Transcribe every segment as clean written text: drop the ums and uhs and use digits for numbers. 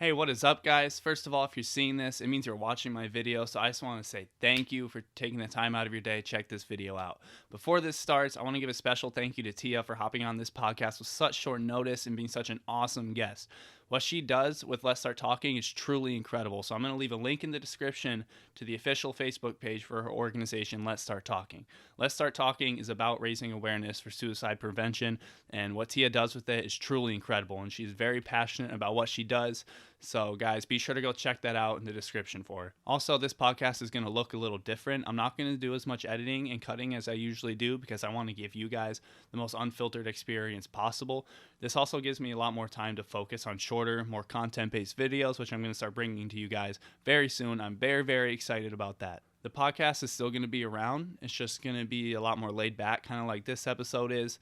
Hey, what is up, guys? First of all, if you're seeing this, it means you're watching my video, so I just want to say thank you for taking the time out of your day to check this video out. Before this starts, I want to give a special thank you to Tehya for hopping on this podcast with such short notice and being such an awesome guest. What she does with Let's Start Talking is truly incredible, so I'm going to leave a link in the description to the official Facebook page for her organization, Let's Start Talking. Let's Start Talking is about raising awareness for suicide prevention, and what Tehya does with it is truly incredible, and she's very passionate about what she does. So, guys, be sure to go check that out in the description for her. Also, this podcast is going to look a little different. I'm not going to do as much editing and cutting as I usually do because I want to give you guys the most unfiltered experience possible. This also gives me a lot more time to focus on shorter, more content-based videos, which I'm going to start bringing to you guys very soon. I'm very, very excited about that. The podcast is still going to be around. It's just going to be a lot more laid back, kind of like this episode is.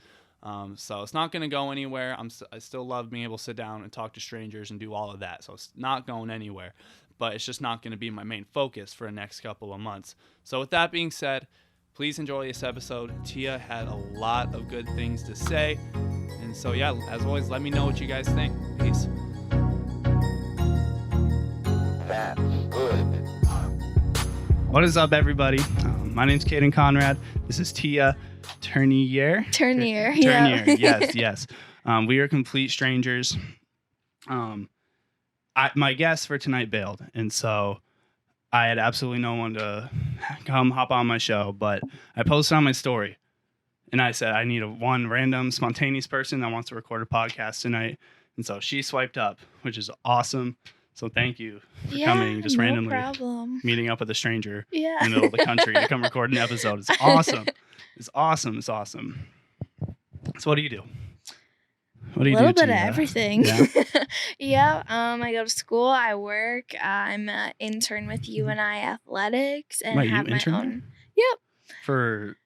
So it's not going to go anywhere. I still love being able to sit down and talk to strangers and do all of that. So it's not going anywhere, but it's just not going to be my main focus for the next couple of months. So with that being said, please enjoy this episode. Tehya had a lot of good things to say. And so, yeah, as always, let me know what you guys think. Peace. That's good. What is up, everybody? My name's Caden Conrad. This is Tehya. Tournier, yeah. yes. We are complete strangers. My guest for tonight bailed, and so I had absolutely no one to come hop on my show. But I posted on my story, and I said I need one random, spontaneous person that wants to record a podcast tonight. And so she swiped up, which is awesome. So thank you for coming, just randomly meeting up with a stranger in the middle of the country to come record an episode. It's awesome. It's awesome. So what do you do? What do you do? A little bit of everything. Yeah. I go to school. I work. I'm an intern with UNI Athletics and have my own. Yep. For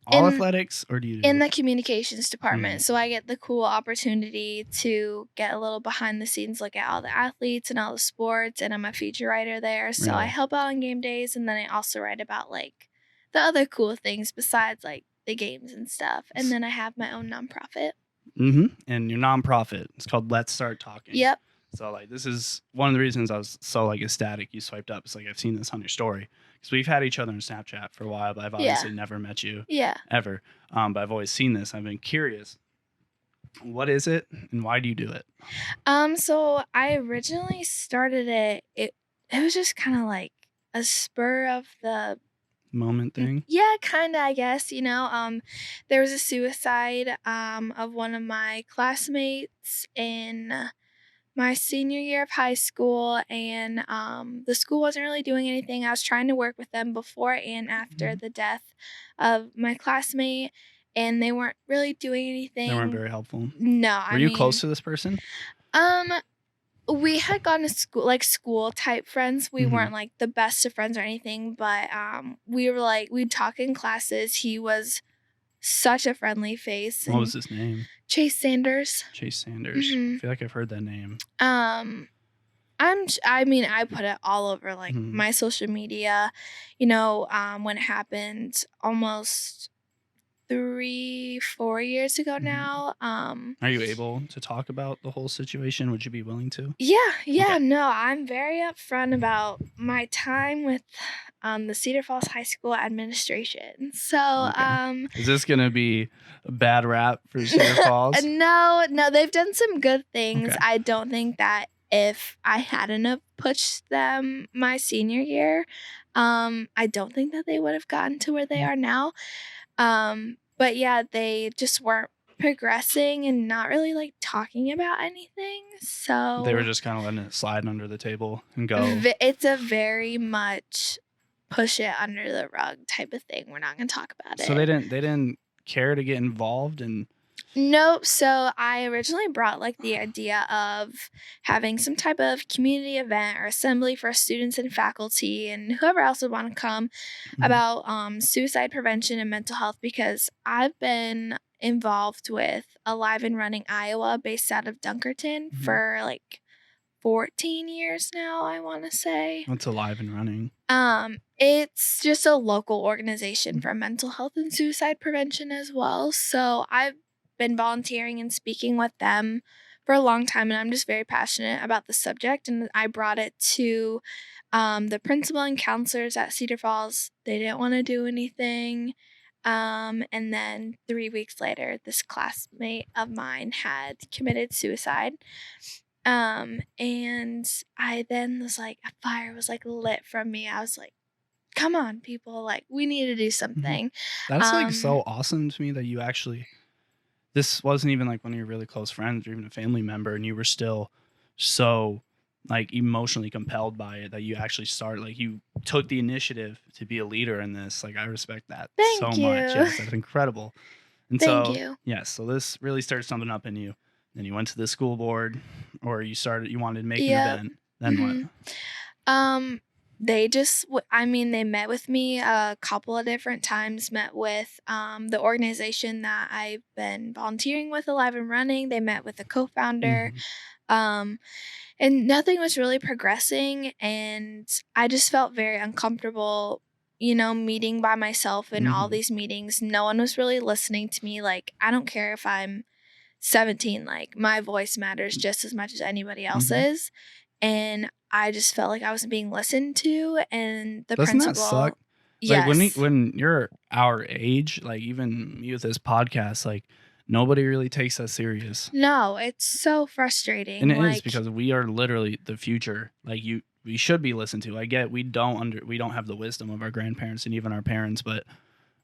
all athletics, or do you do in the communications department? So I get the cool opportunity to get a little behind the scenes look at all the athletes and all the sports, and I'm a feature writer there. So I help out on game days, and then I also write about the other cool things besides the games and stuff. And then I have my own nonprofit. And your nonprofit, it's called Let's Start Talking. Yep. So this is one of the reasons I was so ecstatic you swiped up. It's I've seen this on your story because we've had each other on Snapchat for a while, but I've obviously never met you ever. But I've always seen this. I've been curious. What is it and why do you do it? So I originally started it. It was just kind of like a spur of the moment thing. Yeah, kind of, I guess. There was a suicide of one of my classmates in my senior year of high school, and the school wasn't really doing anything. I was trying to work with them before and after the death of my classmate, and they weren't really doing anything. They weren't very helpful. No. Were you close to this person? We had gone to school, school type friends. We weren't the best of friends or anything, but we were we'd talk in classes. He was such a friendly face. What was his name? Chase Sanders. Chase Sanders. I feel like I've heard that name. I put it all over my social media. When it happened almost 3-4 years ago now. Are you able to talk about the whole situation? Would you be willing to? Yeah. Okay. No, I'm very upfront about my time with the Cedar Falls High School administration. So, is this gonna be a bad rap for Cedar Falls? No, they've done some good things. Okay. I don't think that if I hadn't have pushed them my senior year, I don't think that they would have gotten to where they are now. But yeah, they just weren't progressing and not really talking about anything. So they were just kind of letting it slide under the table and go. It's a very much push it under the rug type of thing. We're not going to talk about it. So they didn't care to get involved and. Nope. So I originally brought the idea of having some type of community event or assembly for students and faculty and whoever else would want to come about suicide prevention and mental health, because I've been involved with Alive and Running Iowa based out of Dunkerton for 14 years now, I want to say. What's Alive and Running? It's just a local organization for mental health and suicide prevention as well. So I've been volunteering and speaking with them for a long time, and I'm just very passionate about the subject. And I brought it to the principal and counselors at Cedar Falls. They didn't want to do anything. And then 3 weeks later, this classmate of mine had committed suicide. And I then was like, a fire was like lit from me. I was like, come on, people, like we need to do something. That's like so Um, awesome to me that you actually, this wasn't even like one of your really close friends or even a family member, and you were still so like emotionally compelled by it that you actually started, like you took the initiative to be a leader in this. Like I respect that so Thank much. you. Yes, that's incredible. And Thank so, you. yes, so this really started something up in you. Then you went to the school board, or you wanted to make an Yep. event. Then what? Um, they just, I mean, they met with me a couple of different times, met with the organization that I've been volunteering with, Alive and Running. They met with the co-founder. Mhm. Um, and nothing was really progressing. And I just felt very uncomfortable, meeting by myself in all Mhm. these meetings. No one was really listening to me. Like, I don't care if I'm 17, like, my voice matters just as much as anybody Mhm. else's. And I just felt like I wasn't being listened to. And the Doesn't that suck? principal, Like yes. when you're our age, like even me with this podcast, like nobody really takes us serious. No, it's so And frustrating. it is Like, because we are literally the future. Like we should be listened to. I get we don't have the wisdom of our grandparents and even our parents, but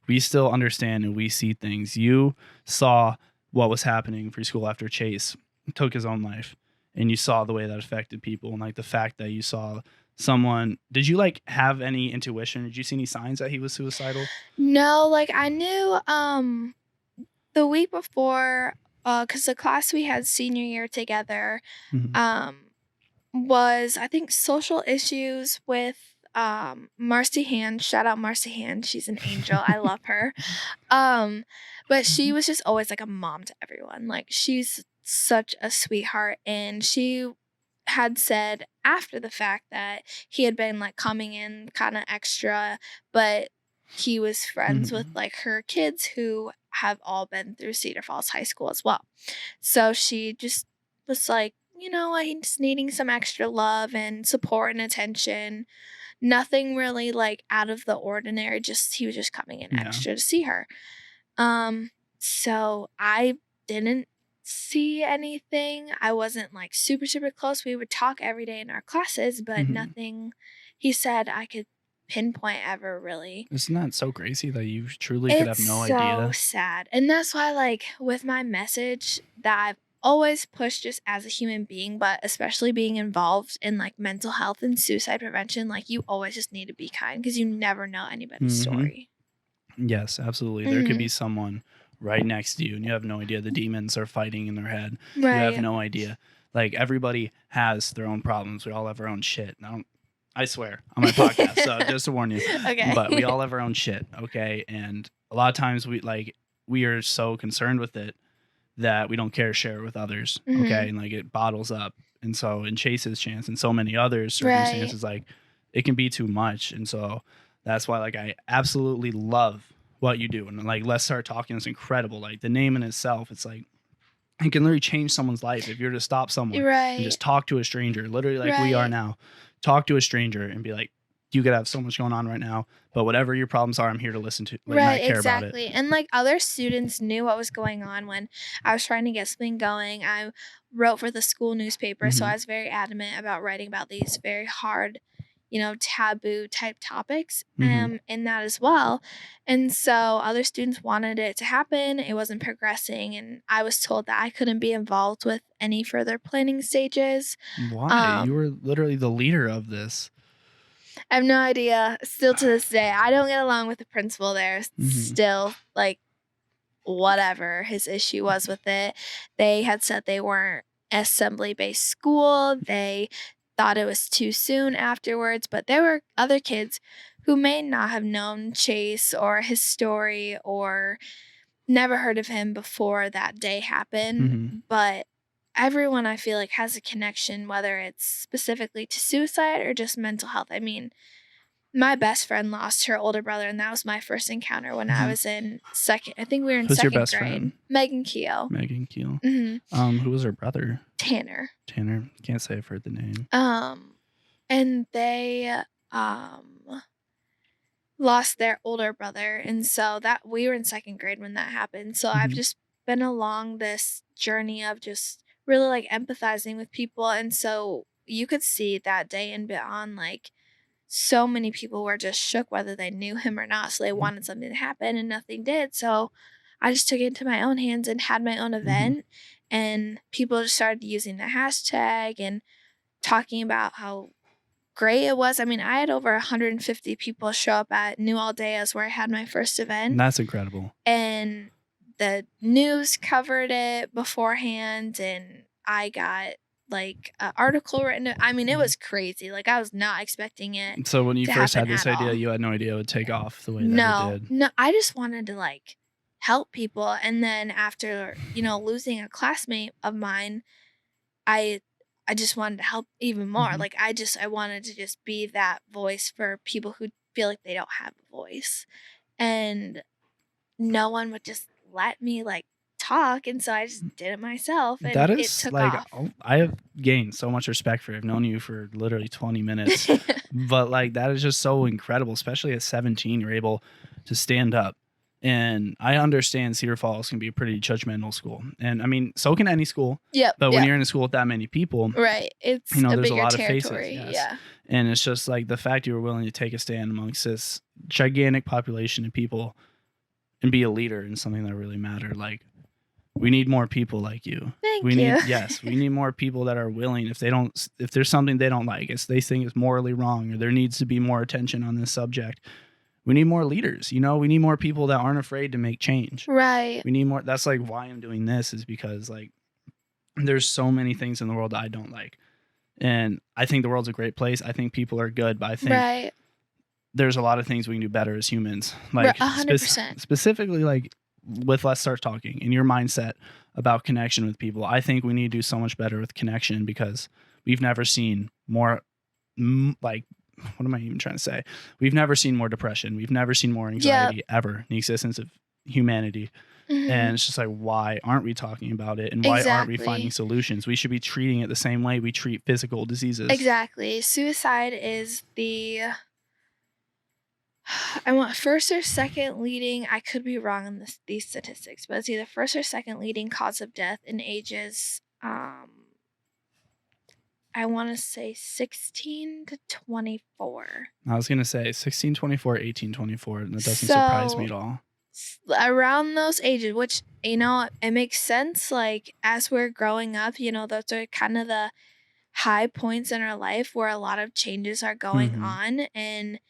we still understand and we see things. You saw what was happening preschool after Chase took his own life, and you saw the way that affected people, and like the fact that you saw someone. Did you like have any intuition? Did you see any signs that he was suicidal? no, like I knew the week before, cuz the class we had senior year together Mhm. um was, I think, social issues with Marcy Hand. Shout out Marcy Hand. She's an angel. I love her. Um, but she was just always like a mom to everyone. Like, she's such a sweetheart. And she had said after the fact that he had been like coming in kind of extra, but he was friends with Mhm. like her kids who have all been through Cedar Falls High School as well. So she just was like, you know what, he's needing some extra love and support and attention. Nothing really like out of the ordinary, just he was just coming in Yeah. extra to see her. Um, so I didn't see anything. I wasn't like super, super close. We would talk every day in our classes, but Mhm. nothing he said I could pinpoint ever really. Isn't that so crazy that you truly could It's have no so idea? sad. And that's why, like, with my message that I've always pushed just as a human being, but especially being involved in like mental health and suicide prevention, like, you always just need to be kind because you never know anybody's Mhm. story. Yes, absolutely. There could be Hmm. someone right next to you, and you have no idea the demons are fighting in their head. You have Right. no idea. Like everybody has their own problems. We all have our own shit. I swear on my podcast, so just to warn you. But we Okay. all have our own shit, okay? And a lot of times we are so concerned with it that we don't care to share it with others, okay? Hmm. And like it bottles up. And so in Chase's chance and so many other Right. circumstances, like it can be too much. And so that's why like I absolutely love what you do. And like let's start talking. It's incredible. Like the name in itself, it's like it can literally change someone's life if you're to stop someone and Right. just talk to a stranger, literally like we are Right. now. Talk to a stranger and be like, you could have so much going on right now, but whatever your problems are, I'm here to listen to, like, and I Right, care about it. exactly. And like other students knew what was going on when I was trying to get something going. I wrote for the school newspaper, so Hmm. I was very adamant about writing about these very hard, taboo type topics Hmm. in that as well. And so other students wanted it to happen. It wasn't progressing, and I was told that I couldn't be involved with any further planning stages. Why? You Um, were literally the leader of this. I have no idea. Still to this day, I don't get along with the principal there. Hmm. Still, like, whatever his issue was with it. They had said they weren't assembly based school. They thought it was too soon afterwards, but there were other kids who may not have known Chase or his story or never heard of him before that day happened. Hmm. But everyone, I feel like, has a connection, whether it's specifically to suicide or just mental health. I mean, my best friend lost her older brother, and that was my first encounter when I was in second. I think we were in Who's your second best grade. friend? Megan Keel. Megan Keel. Who was her brother? Tanner. Can't say I've heard the name. And they lost their older brother, and so that we were in second grade when that happened. So I've just been along this journey of just really like empathizing with people, and so you could see that day and beyond, like so many people were just shook whether they knew him or not. So they wanted something to happen and nothing did. So I just took it into my own hands and had my own event, and people just started using the hashtag and talking about how great it was. I mean, I had over 150 people show up at New Aldeas where I had my first event. That's incredible. And the news covered it beforehand, and I got like an article written. I mean, it was crazy. Like, I was not expecting it. So when you to first had happen this at idea, all. you had no idea it would take off the way that it did. No, I just wanted to like help people. And then after, losing a classmate of mine, I just wanted to help even more. Like, I wanted to just be that voice for people who feel like they don't have a voice. And no one would just let me like talk, and so I just did it myself, and That it is took like, off. I have gained so much respect for you. I've known you for literally 20 minutes, but like that is just so incredible, especially at 17, you're able to stand up. And I understand Cedar Falls can be a pretty judgmental school. And I mean, so can any school. Yep. But when you're in a school with that many people, right, it's there's a a bigger lot of territory. faces. Yes. Yeah. And it's just like the fact you were willing to take a stand amongst this gigantic population of people and be a leader in something that really mattered. Like, we need more people like you. Thank we you. We need more people that are willing. If there's something they don't like, if they think is morally wrong, or there needs to be more attention on this subject, we need more leaders. We need more people that aren't afraid to make change. Right. We need more. That's like why I'm doing this, is because like there's so many things in the world that I don't like. And I think the world's a great place. I think people are good, but I think there's a lot of things we can do better as humans. Like 100%. Specifically, like with Let's Start Talking and your mindset about connection with people. I think we need to do so much better with connection, because we've never seen more like, what am I even trying to say? We've never seen more depression. We've never seen more anxiety ever in the existence of humanity. And it's just like, why aren't we talking about it? And why aren't we finding solutions? We should be treating it the same way we treat physical diseases. Exactly. Suicide is I want first or second leading, I could be wrong on these statistics, but it's either first or second leading cause of death in ages, I want to say 16 to 24. I was going to say 16, 24, 18, 24. And that doesn't surprise me at all. Around those ages, which, it makes sense. Like, as we're growing up, those are kind of the high points in our life where a lot of changes are going on. And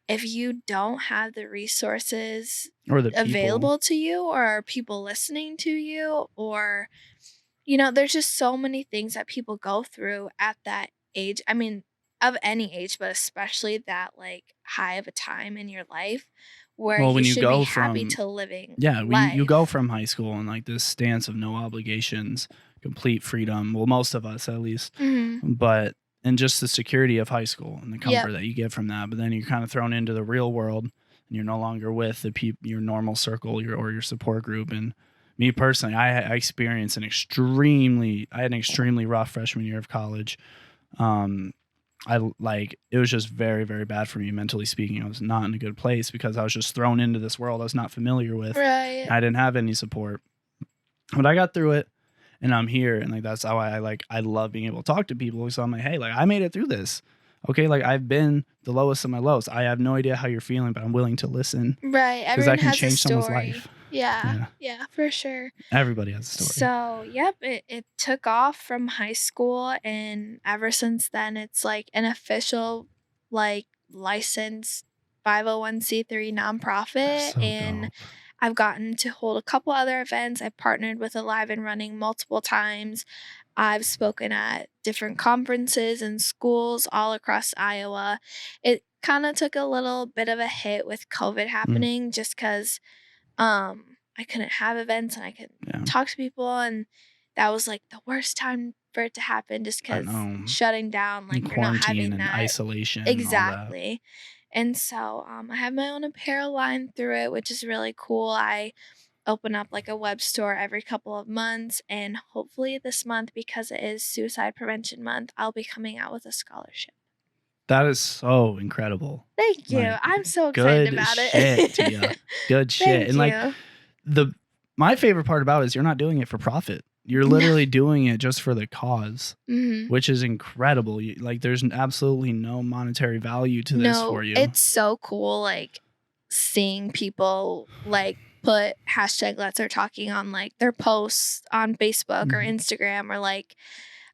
if you don't have the resources or the available to you, or people listening to you, or, there's just so many things that people go through at that age. I mean, of any age, but especially that like high of a time in your life where you should be happy to living life. You go from high school and like this stance of no obligations, complete freedom. Well, most of us at least, but and just the security of high school and the comfort that you get from that. But then you're kind of thrown into the real world, and you're no longer with your normal circle, or your support group. And me personally, I experienced an extremely rough freshman year of college. It was just very, very bad for me mentally speaking. I was not in a good place because I was just thrown into this world I was not familiar with. Right. I didn't have any support, but I got through it, and I'm here. And like, that's how I love being able to talk to people. So I'm like, hey, like I made it through this. Okay. Like, I've been the lowest of my lows. I have no idea how you're feeling, but I'm willing to listen. Right. Because that can change someone's life. Yeah, for sure. Everybody has a story. So, it took off from high school, and ever since then, it's like an official, like, licensed 501c3 nonprofit. So and dope. I've gotten to hold a couple other events. I've partnered with Alive and Running multiple times. I've spoken at different conferences and schools all across Iowa. It kind of took a little bit of a hit with COVID happening, just because I couldn't have events and I couldn't talk to people, and that was like the worst time for it to happen, just because shutting down, like, and you're not having and that isolation. exactly. And so I have my own apparel line through it, which is really cool. I open up like a web store every couple of months, and hopefully this month, because it is Suicide Prevention Month, I'll be coming out with a scholarship. That is so incredible. Thank you. Like, I'm so excited good about shit, it. Tia. Good shit. Thank And you. like my favorite part about it is you're not doing it for profit. You're literally doing it just for the cause, which is incredible. Like, there's absolutely no monetary value to this for you. It's so cool, like seeing people like put hashtag Let's Start Talking on like their posts on Facebook or Instagram, or like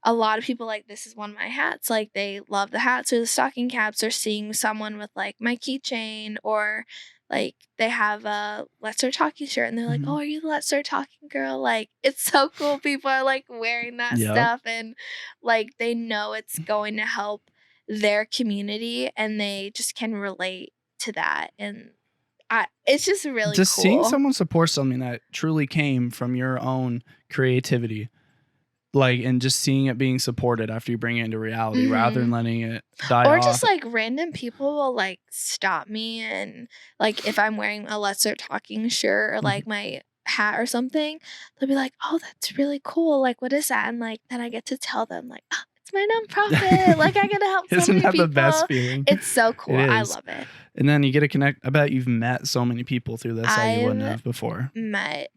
a lot of people like, this is one of my hats. Like, they love the hats or the stocking caps, or seeing someone with like my keychain, or like they have a Let's Start Talking shirt and they're like, oh, are you the Let's Start Talking girl? Like, it's so cool. People are like wearing that stuff, and like they know it's going to help their community, and they just can relate to that. And it's just really Just cool. seeing someone support something that truly came from your own creativity, like, and just seeing it being supported after you bring it into reality, rather than letting it die or off. just like random people will like stop me, and like if I'm wearing a Let's Start Talking shirt or like my hat or something, they'll be like, oh, that's really cool. Like, what is that? And like then I get to tell them like, oh, it's my nonprofit. Like, I get to help so Isn't many that people. the best feeling? It's so cool. It I is. love it. And then you get to connect. I bet you've met so many people through this that you wouldn't have before. Met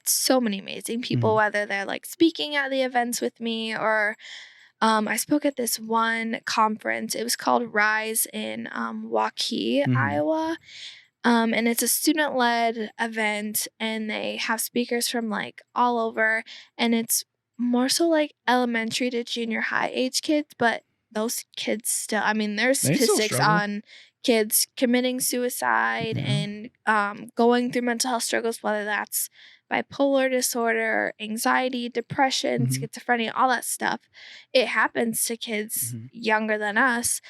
so many amazing people, whether they're like speaking at the events with me, or I spoke at this one conference. It was called Rise in Waukee, Iowa. And it's a student-led event, and they have speakers from like all over, and it's more so like elementary to junior high age kids, but those kids still, I mean, there's statistics on kids committing suicide and going through mental health struggles, whether that's bipolar disorder, anxiety, depression, schizophrenia, all that stuff. It happens to kids younger than us.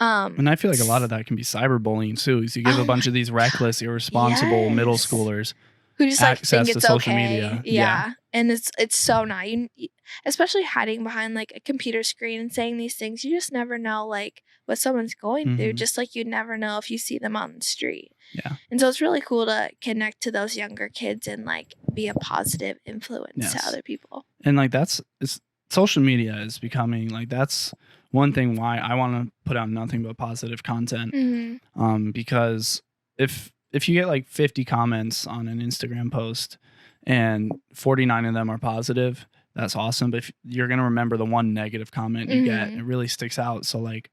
And I feel like a lot of that can be cyberbullying too. Is you give a bunch of these reckless, irresponsible middle schoolers who just like access think it's to social okay. media. Yeah. And it's so not. You especially hiding behind like a computer screen and saying these things, you just never know like what someone's going through, just like you'd never know if you see them on the street. Yeah. And so it's really cool to connect to those younger kids and like be a positive influence to other people. And like social media is becoming like, that's one thing why I want to put out nothing but positive content. Because if you get like 50 comments on an Instagram post and 49 of them are positive, that's awesome. But if you're going to remember the one negative comment you get, it really sticks out. So like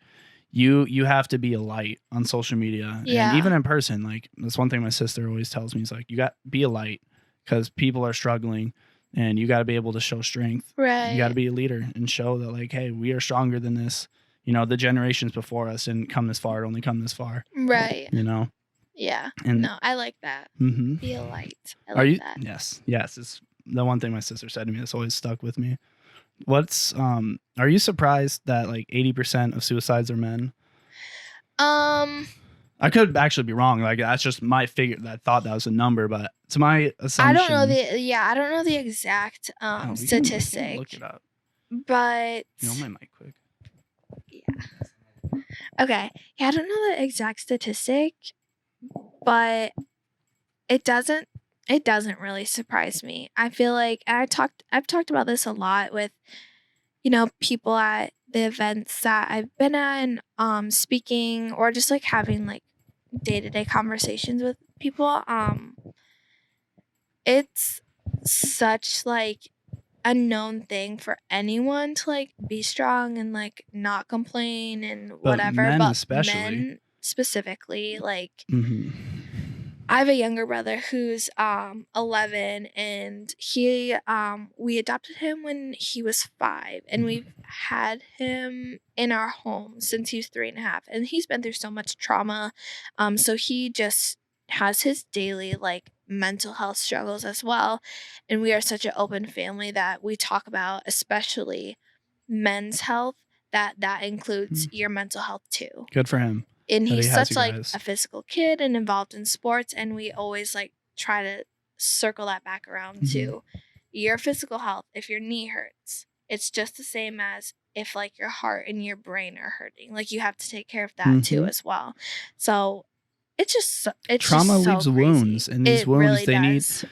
you have to be a light on social media. Yeah. And even in person, like that's one thing my sister always tells me, is like, you got be a light, because people are struggling. And you got to be able to show strength. Right. You got to be a leader and show that, like, hey, we are stronger than this. You know, the generations before us didn't come this far, only come this far. Right. You know? Yeah. And, no, I like that. Be a light. I like that. Yes. Yes. It's the one thing my sister said to me that's always stuck with me. Are you surprised that like 80% of suicides are men? I could actually be wrong. Like, that's just my figure. I thought that was a number, but it's my assumption. I don't know the exact statistic. We can look it up. But you know my mic quick. Yeah. Okay. Yeah, I don't know the exact statistic, but it doesn't really surprise me. I feel like, and I've talked about this a lot with, you know, people at the events that I've been at, and speaking, or just like having like day-to-day conversations with people. It's such like a known thing for anyone to like be strong and like not complain and whatever, but men specifically, like I have a younger brother who's 11, and we adopted him when he was 5, and we've had him in our home since he was 3.5, and he's been through so much trauma. So he just has his daily like mental health struggles as well. And we are such an open family that we talk about, especially men's health, that includes your mental health too. Good for him. And he's such like a physical kid and involved in sports, and we always like try to circle that back around to your physical health. If your knee hurts, it's just the same as if like your heart and your brain are hurting. Like you have to take care of that too as well. So it's just Trauma so leaves crazy. wounds, and these It wounds really they need does.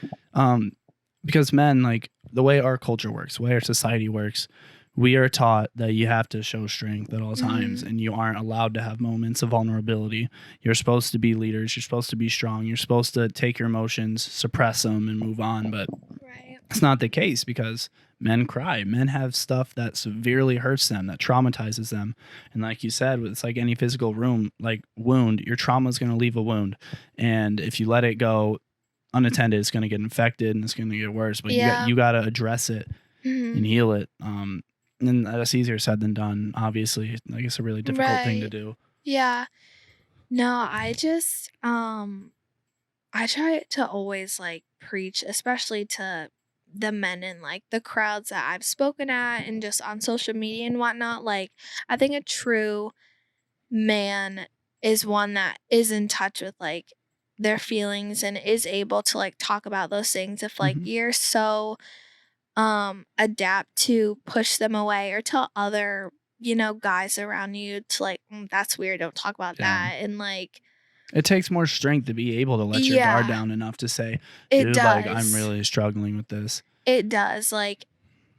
because men, like the way our culture works, the way our society works, we are taught that you have to show strength at all times and you aren't allowed to have moments of vulnerability. You're supposed to be leaders, you're supposed to be strong, you're supposed to take your emotions, suppress them and move on, but Right. it's not the case because men cry. Men have stuff that severely hurts them, that traumatizes them. And like you said, it's like any physical wound, your trauma is going to leave a wound. And if you let it go unattended, it's going to get infected and it's going to get worse. But Yeah. you got to address it Mhm. and heal it. And that's easier said than done, obviously. Like it's a really difficult thing to Right. do. Yeah. No, I try to always like preach, especially to the men in like the crowds that I've spoken at and just on social media and whatnot. Like, I think a true man is one that is in touch with like their feelings and is able to like talk about those things. If like Mhm. you're so adapt to push them away or tell other, guys around you to like, that's weird, don't talk about Yeah. that. And like, It takes more strength to be able to let your guard yeah, down enough to say, it dude, like I'm does. really struggling with this. It does. Like,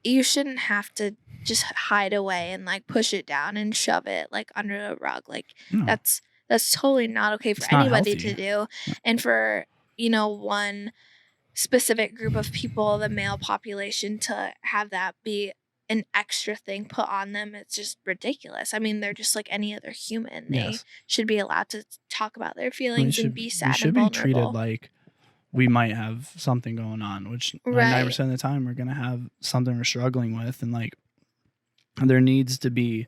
you shouldn't have to just hide away and like push it down and shove it like under the rug. Like, No, that's totally not okay for it's not anybody to healthy. do. No. And for, one specific group of people, the male population, to have that be an extra thing put on them, it's just ridiculous. I mean, they're just like any other human. They Yes. should be allowed to talk about their We feelings and be we sad and should be treated vulnerable. like we might have something going on, which 99% Right. of the time we're going to have something we're struggling with. And like there needs to be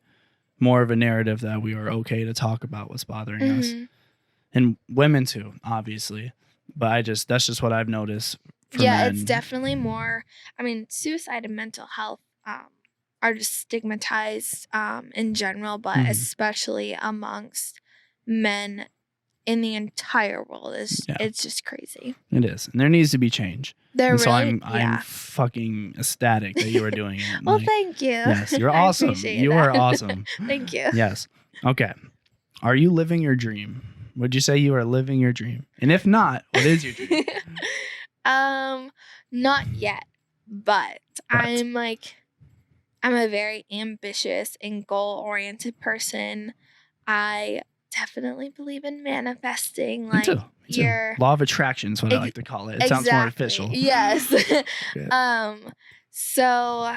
more of a narrative that we are okay to talk about what's bothering us. Hmm. And women too, obviously. But that's just what I've noticed for Yeah, it's men. definitely more. I mean, suicide and mental health are just stigmatized in general, but Mhm. especially amongst men in the entire world Yeah, it's just crazy. it is. And there needs to be change. They're And so really, I'm yeah. fucking ecstatic that you are doing it. Well, Like, thank you. yes, you're I awesome. appreciate You are that. awesome. Thank you. Yes. Okay. Are you living your dream? Would you say you are living your dream? And if not, what is your dream? Not yet, but But I'm a very ambitious and goal-oriented person. I definitely believe in manifesting. me too. Like, Me too. Law of attraction is what I like to call it. It sounds more exactly. official. Yes. Yeah. So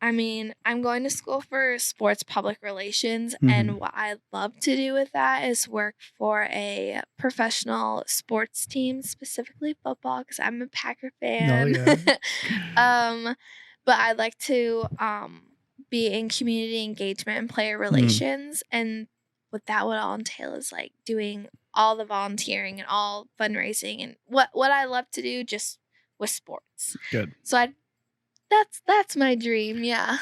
I mean, I'm going to school for sports public relations, Mhm. and what I love to do with that is work for a professional sports team, specifically football, because I'm a Packer Oh fan. yeah. um, but I'd like to be in community engagement and player Mm, relations, and what that would all entail is like doing all the volunteering and all fundraising and what I love to do just with sports. good. So that's my dream, yeah.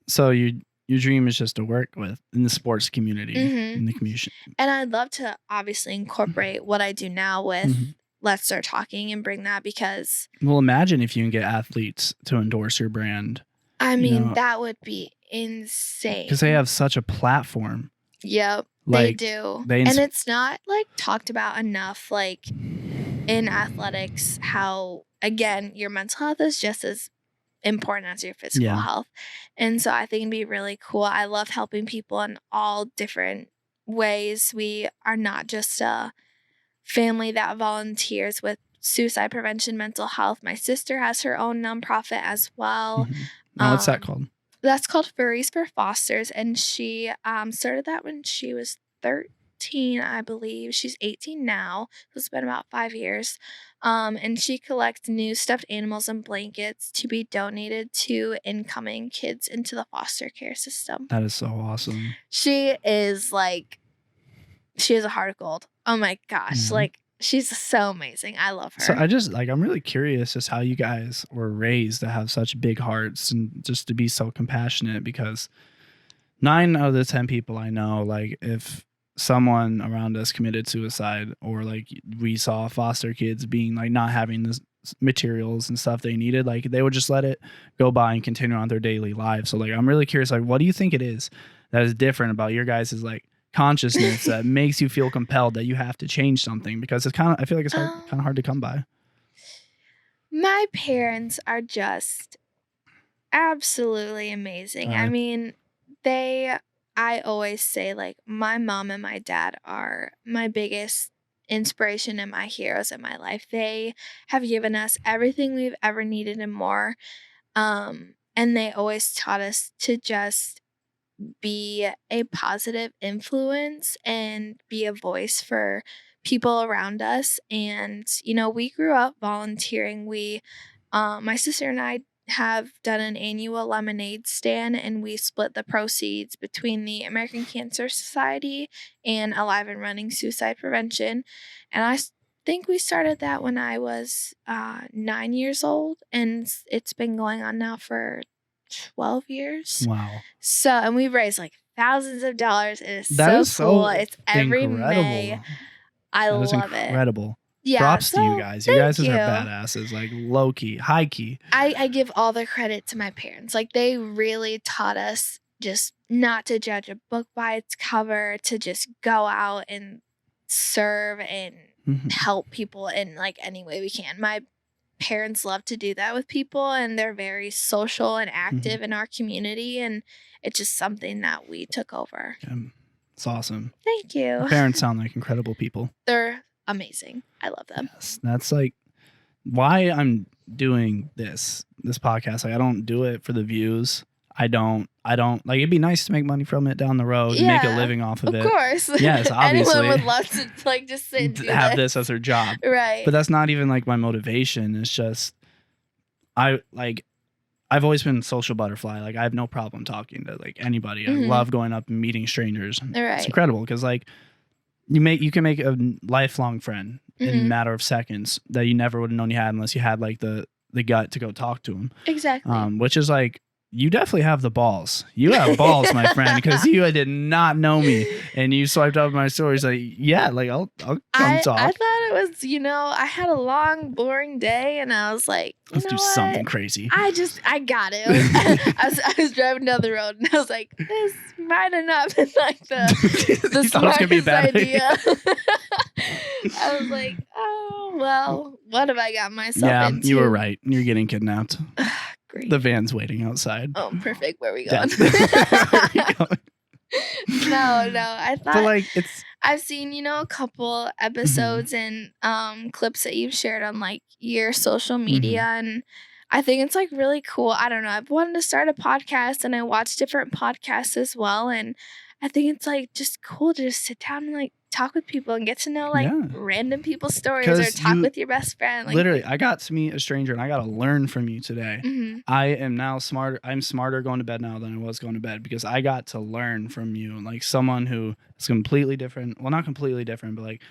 So your dream is just to work with in the sports community, Mhm. in the community. And I'd love to obviously incorporate what I do now with Mhm. Let's Start Talking and bring that because Well, imagine if you can get athletes to endorse your brand, I you mean know, that would be because they insane. have such a platform. Yep, they Like do. they, And it's not like talked about enough like in athletics how again your mental health is just as important as your physical yeah. health. And so I think it'd be really cool. I love helping people in all different ways. We are not just a family that volunteers with suicide prevention, mental health. My sister has her own nonprofit as well. Mhm. Oh, what's that called? That's called Furries for Fosters, and she started that when she was 13, I believe. She's 18 now, so it's been about 5 years. And she collects new stuffed animals and blankets to be donated to incoming kids into the foster care system. That is so awesome. She is like, she has a heart of gold. Oh my gosh, Yeah. like she's so amazing. I love So her. I'm really curious just how you guys were raised to have such big hearts and just to be so compassionate because 9 out of the 10 people I know, like if someone around us committed suicide or like we saw foster kids being like not having this materials and stuff they needed, like they would just let it go by and continue on their daily lives. So like I'm really curious, like what do you think it is that is different about your guys' like consciousness that makes you feel compelled that you have to change something? Because it's kind of, I feel like it's kind of hard to come by. My parents are just absolutely amazing. I mean, I always say, like, my mom and my dad are my biggest inspiration and my heroes in my life. They have given us everything we've ever needed and more. And they always taught us to just be a positive influence and be a voice for people around us. And, we grew up volunteering. My sister and I have done an annual lemonade stand, and we split the proceeds between the American Cancer Society and Alive and Running Suicide Prevention. And think we started that when I was 9 years old, and it's been going on now for 12 years. Wow. So, and we've raised like thousands of dollars. It is That so is cool. so It's every incredible. May. I That is love it. incredible. Yeah. Props to you guys. You guys are you. badasses, like low key, high key. I give all the credit to my parents. Like they really taught us just not to judge a book by its cover, to just go out and serve and help people in like any way we can. My parents love to do that with people, and they're very social and active in our community, and it's just something that we took over. It's awesome. Thank you. Your parents sound like incredible people. They're amazing. I love them. Yes, that's like why I'm doing this podcast. Like I don't do it for the views. I don't like, it'd be nice to make money from it down the road and make a living off of it. Of course. Yes, obviously. Anyone would love to like just sit and have this as their job. Right. But that's not even like my motivation. It's just I've always been a social butterfly. Like I have no problem talking to like anybody. I love going up and meeting strangers. Right. It's incredible because like you can make a lifelong friend in a matter of seconds that you never would have known you had unless you had like the gut to go talk to them. Exactly. Which is like, you definitely have the balls. You have balls, my friend, because you did not know me and you swiped up my stories like, yeah, like I'll come talk. I thought it was, I had a long, boring day, and I was like, let's do something crazy. I got it. I was driving down the road, and I was like, this might have not been like the smartest idea. I was like, oh well, what have I got myself into? You were right. You're getting kidnapped. Great. The van's waiting outside. Oh, perfect. Where are we going? No. I thought. But like, I've seen, a couple episodes and clips that you've shared on like your social media, and I think it's like really cool. I don't know. I've wanted to start a podcast, and I watch different podcasts as well, and I think it's like just cool to just sit down and like talk with people and get to know like random people's stories, or talk with your best friend. Like, literally, I got to meet a stranger and I got to learn from you today. I am now smarter. I'm smarter going to bed now than I was going to bed because I got to learn from you, like someone who is completely different. Well, not completely different, but like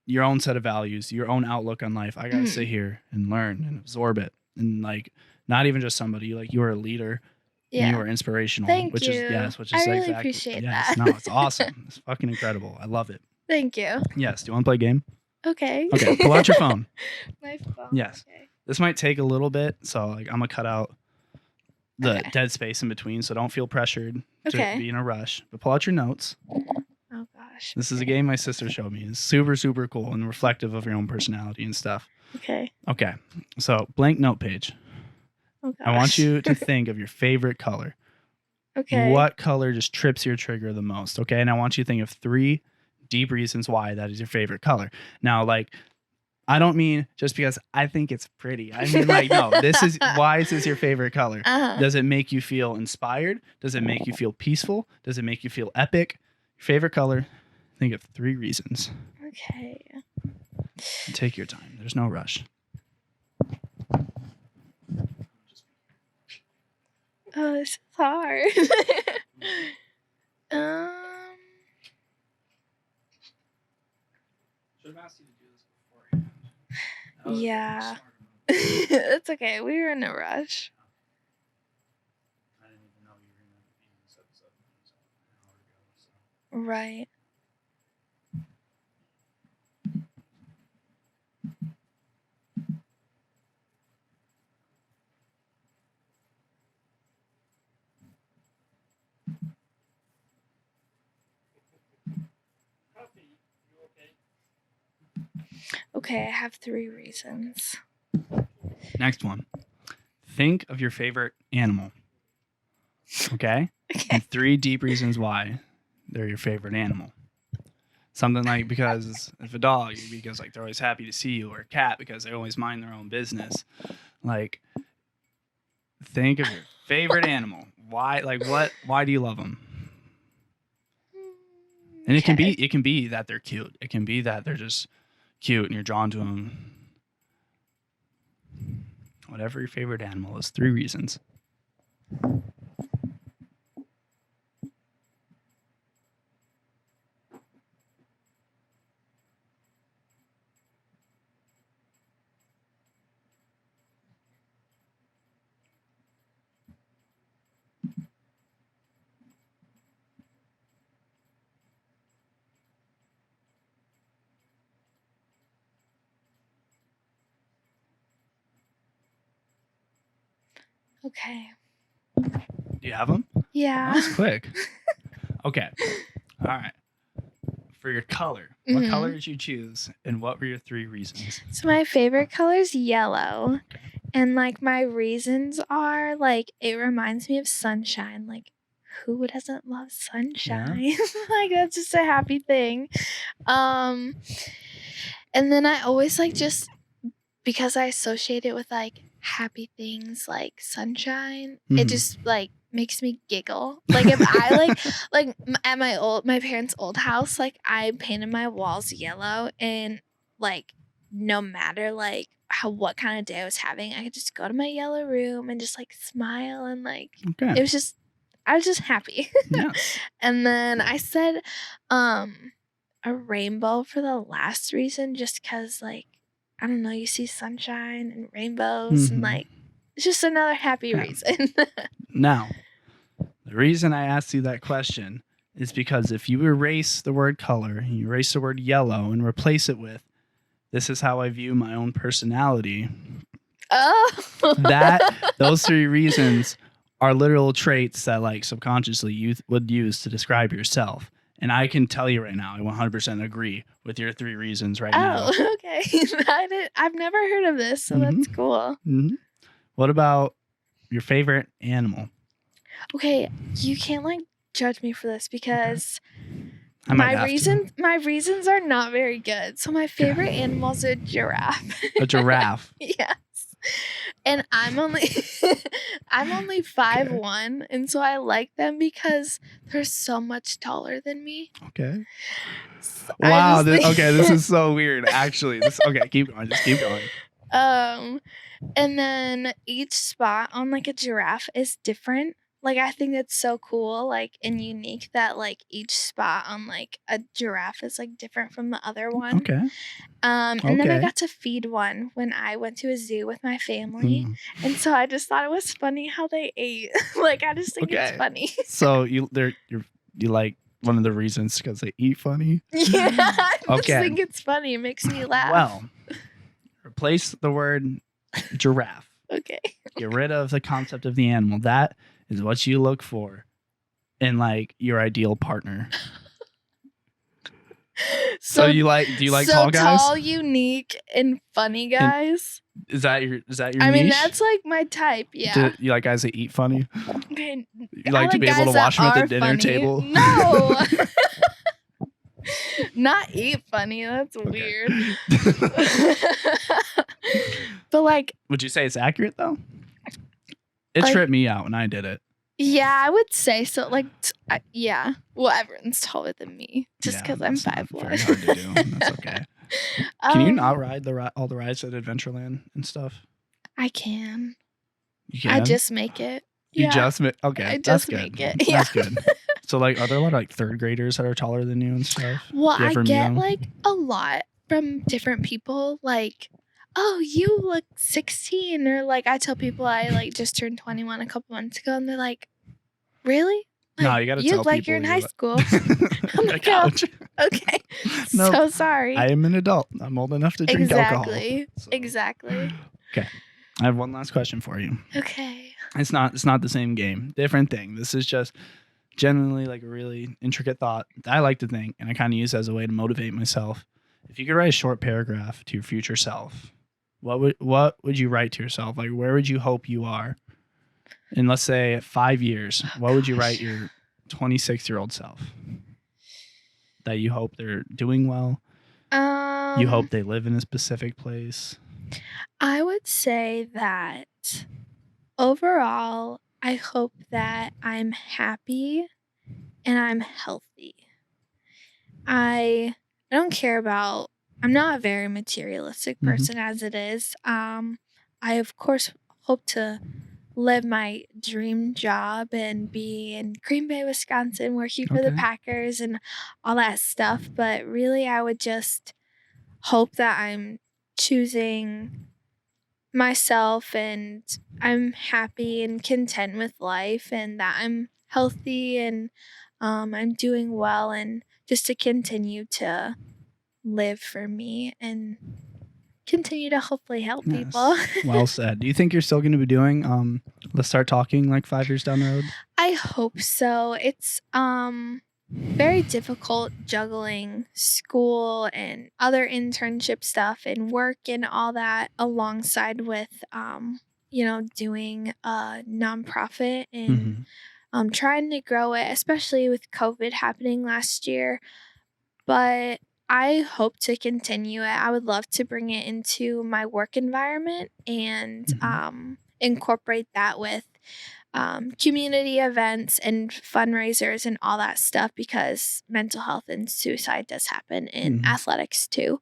your own set of values, your own outlook on life. I got to sit here and learn and absorb it, and like not even just somebody. Like you are a leader. Yeah. And you are inspirational. Thank which you. is I really exactly, appreciate that. No, it's awesome. It's fucking incredible. I love it. Thank you. Yes. Do you want to play a game? Okay. Okay. Pull out your phone. My phone. Yes. Okay. This might take a little bit, so like I'm gonna cut out the dead space in between, so don't feel pressured to be in a rush. But pull out your notes. Oh gosh. This is a game my sister showed me. It's super, super cool and reflective of your own personality and stuff. Okay. Okay. So blank note page. Oh gosh. I want you to think of your favorite color. Okay. What color just trips your trigger the most? Okay. And I want you to think of 3 deep reasons why that is your favorite color. Now, like, I don't mean just because I think it's pretty. I mean, like, no, why is this your favorite color? Does it make you feel inspired? Does it make you feel peaceful? Does it make you feel epic? Your favorite color? Think of 3 reasons. Okay. Take your time. There's no rush. Oh, this is hard. Should have asked you to do this beforehand. Yeah. It's okay. We were in a rush. I didn't even know you were going to be in this episode an hour ago. Right. Okay, I have 3 reasons. Next one. Think of your favorite animal. Okay? And 3 deep reasons why they're your favorite animal. Something like because if a dog, because like they're always happy to see you, or a cat because they always mind their own business. Like, think of your favorite animal. Why? Like, why do you love them? And it can be that they're cute. It can be that they're just cute and you're drawn to them. Whatever your favorite animal is, 3 reasons. Okay. Do you have them? Yeah. That was quick. Okay. All right. For your color, what color did you choose, and what were your 3 reasons? So my favorite color is yellow. And like my reasons are like it reminds me of sunshine. Like who doesn't love sunshine? Like that's just a happy thing. And then I always like just because I associate it with like happy things like sunshine, it just like makes me giggle. Like if I like at my parents' old house, like I painted my walls yellow, and like no matter like what kind of day I was having, I could just go to my yellow room and just like smile, and like it was just I was just happy. Yes. And then I said a rainbow for the last reason, just because like I don't know, you see sunshine and rainbows and like it's just another happy reason. Now, the reason I asked you that question is because if you erase the word color, and you erase the word yellow and replace it with, this is how I view my own personality. Oh. Those 3 reasons are literal traits that like subconsciously you would use to describe yourself. And I can tell you right now, I 100% agree with your 3 reasons right now. Oh, okay. I've never heard of this, so that's cool. What about your favorite animal? Okay, you can't like judge me for this because my reasons are not very good. So my favorite animal is a giraffe. A giraffe. Yes. And I'm only 5'1", and so I like them because they're so much taller than me. Okay. So wow. This is so weird. Actually, okay. Keep going. Just keep going. And then each spot on like a giraffe is different. Like I think that's so cool, like and unique that like each spot on like a giraffe is like different from the other one. Okay. And then I got to feed one when I went to a zoo with my family, and so I just thought it was funny how they ate. Like I just think it's funny. So you like one of the reasons because they eat funny. Yeah, I just think it's funny. It makes me laugh. Well, replace the word giraffe. Okay. Get rid of the concept of the animal. That is what you look for in like your ideal partner. So do you like tall guys? Tall, unique, and funny guys. Is that your I mean, niche? that's like my type. Yeah. Do you like guys that eat funny? Okay. You like to be able to watch them at the dinner table? No. Not eat funny. That's weird. But like, would you say it's accurate though? It like, tripped me out when I did it. Yeah, I would say so. Like, yeah. Well, everyone's taller than me just because I'm 5'1". Very hard to do. That's okay. Can you not ride all the rides at Adventureland and stuff? I can. You can? I just make it. You just make okay. I that's just good. make it. Yeah. That's good. So like, are there a lot of like 3rd graders that are taller than you and stuff? Well, I get like a lot from different people. Like, oh, you look 16, or like I tell people I like just turned 21 a couple months ago, and they're like, really? Like, no, you gotta you tell look like people you're in high school. I'm like, oh, okay. Nope. So sorry. I am an adult. I'm old enough to drink alcohol. Exactly. Okay. I have one last question for you. Okay. It's not the same game. Different thing. This is just genuinely like a really intricate thought that I like to think, and I kind of use as a way to motivate myself, If you could write a short paragraph to your future self, what would you write to yourself? Like, where would you hope you are? In, let's say, 5 years, what would you write your 26-year-old self? That you hope they're doing well? You hope they live in a specific place? I would say that overall, I hope that I'm happy and I'm healthy. I don't care about, I'm not a very materialistic person as it is. I, of course, hope to live my dream job and be in Green Bay, Wisconsin, working for the Okay. Packers and all that stuff. But really, I would just hope that I'm choosing myself and I'm happy and content with life and that I'm healthy and I'm doing well and just to continue to live for me and continue to hopefully help people. Well said. Do you think you're still going to be doing Let's Start Talking like 5 years down the road? I hope so. It's very difficult juggling school and other internship stuff and work and all that alongside with doing a nonprofit and trying to grow it, especially with COVID happening last year. But I hope to continue it. I would love to bring it into my work environment and incorporate that with community events and fundraisers and all that stuff because mental health and suicide does happen in athletics too.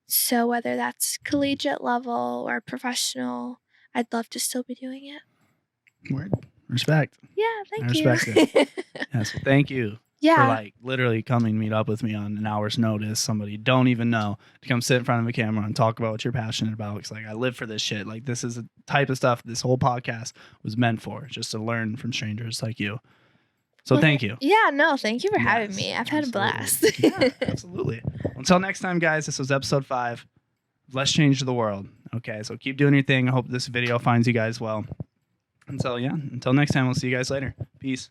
So whether that's collegiate level or professional, I'd love to still be doing it. Word. Respect. Yeah, thank you. I respect it. Yes, well, thank you. Yeah. For like literally coming meet up with me on an hour's notice, somebody you don't even know, to come sit in front of a camera and talk about what you're passionate about. It's like, I live for this shit. Like, this is a type of stuff this whole podcast was meant for, just to learn from strangers like you. So thank you. Yeah, no, thank you for having me. I've had a blast. Yeah, absolutely. Until next time, guys, this was episode 5. Let's change the world. Okay, so keep doing your thing. I hope this video finds you guys well. Until next time, we'll see you guys later. Peace.